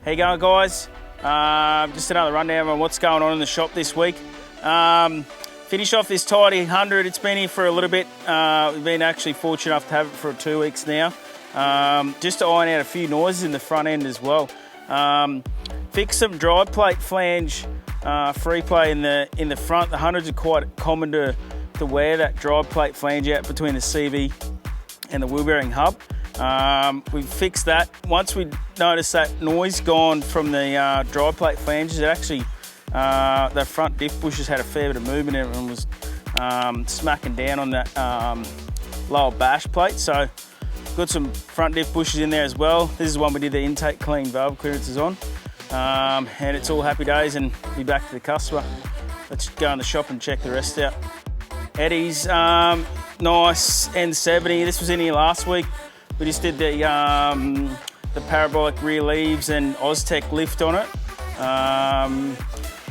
How you going, guys? Just another rundown on what's going on in the shop this week. Finish off this tidy 100. It's been here for a little bit. We've been actually fortunate enough to have it for 2 weeks now. Just to iron out a few noises in the front end as well. Fix some dry plate flange free play in the front. The 100s are quite common to wear that dry plate flange out between the CV and the wheel bearing hub. We fixed that. Once we noticed that noise gone from the dry plate flanges, it actually, the front diff bushes had a fair bit of movement in it and was smacking down on that lower bash plate. So got some front diff bushes in there as well. This is the one we did the intake clean valve clearances on. And it's all happy days and be back to the customer. Let's go in the shop and check the rest out. Eddie's nice N70. This was in here last week. We just did the parabolic rear leaves and Oztec lift on it.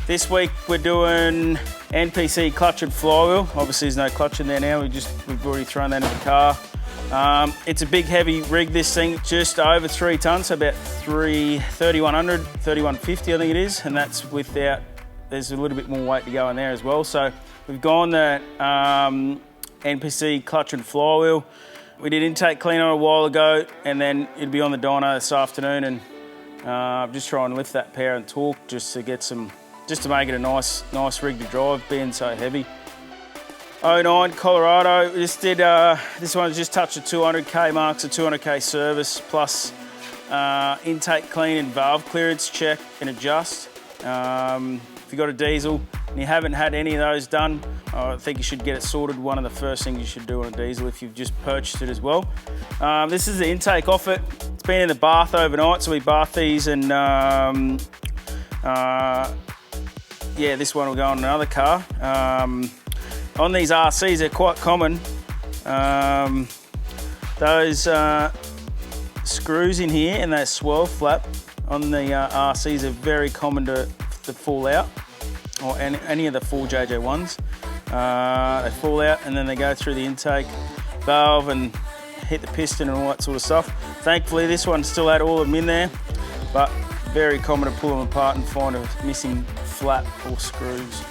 This week we're doing NPC clutch and flywheel. Obviously there's no clutch in there now. We've already thrown that in the car. It's a big heavy rig, this thing, just over 3 tonnes, so about 3,100, 3,150 I think it is, and that's without, there's a little bit more weight to go in there as well. So we've gone the NPC clutch and flywheel. We did intake clean on a while ago, and then it'll be on the dyno this afternoon, and just try and lift that power and torque just to get some, just to make it a nice rig to drive, being so heavy. 09 Colorado, we just did, this one's just touched the 200k marks, a 200k service, plus intake clean and valve clearance check and adjust. If you've got a diesel and you haven't had any of those done, I think you should get it sorted. One of the first things you should do on a diesel if you've just purchased it as well. This is the intake off it. It's been in the bath overnight, so we bath these and yeah, this one will go on another car. On these RCs, they're quite common. Those screws in here and that swirl flap on the RCs are very common to fall out, or any of the 4JJ1s. They fall out and then they go through the intake valve and hit the piston and all that sort of stuff. Thankfully, this one still had all of them in there, but very common to pull them apart and find a missing flap or screws.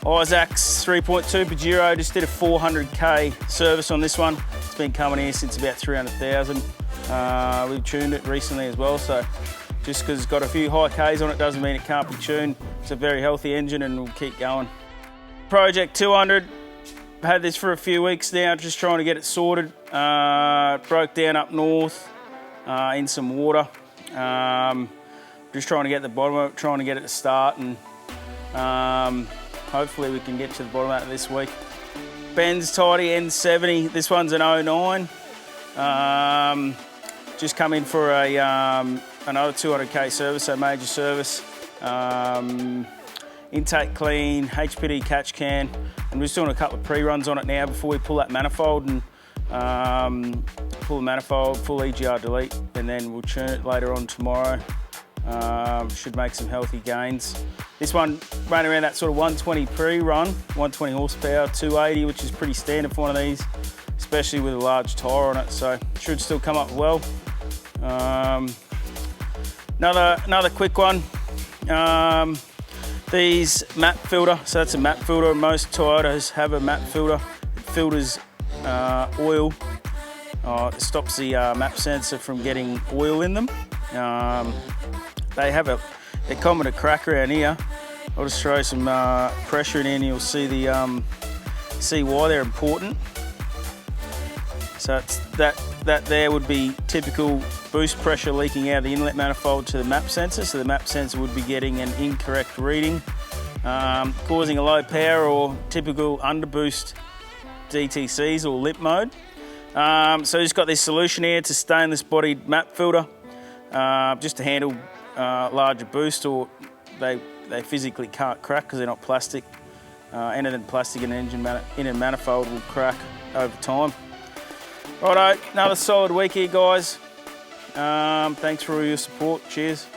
Isac's 3.2 Pajero, just did a 400k service on this one. It's been coming here since about 300,000. We've tuned it recently as well, so just because it's got a few high Ks on it doesn't mean it can't be tuned. It's a very healthy engine and we'll keep going. Project 200, had this for a few weeks now, just trying to get it sorted. Broke down up north in some water. Just trying to get the bottom of it, trying to get it to start, and hopefully we can get to the bottom of it this week. Ben's tidy N70, this one's an 09. Just come in for another 200k service, so major service. Intake clean, HPD catch can, and we're just doing a couple of pre-runs on it now before we pull that manifold and pull the manifold, full EGR delete, and then we'll tune it later on tomorrow. Should make some healthy gains. This one ran around that sort of 120 pre-run, 120 horsepower, 280, which is pretty standard for one of these, especially with a large tyre on it, so should still come up well. Another quick one. These map filter, so that's a map filter. Most Toyotas have a map filter. It filters oil. It stops the map sensor from getting oil in them. They're common to crack around here. I'll just throw some pressure in here and you'll see see why they're important. So it's that there would be typical boost pressure leaking out of the inlet manifold to the map sensor, so the map sensor would be getting an incorrect reading, causing a low power or typical underboost DTCs or limp mode. So just got this solution here. It's a stainless bodied map filter, just to handle larger boost, or they physically can't crack because they're not plastic. Anything plastic in an engine in a manifold will crack over time. Righto, another solid week here, guys. Thanks for all your support. Cheers.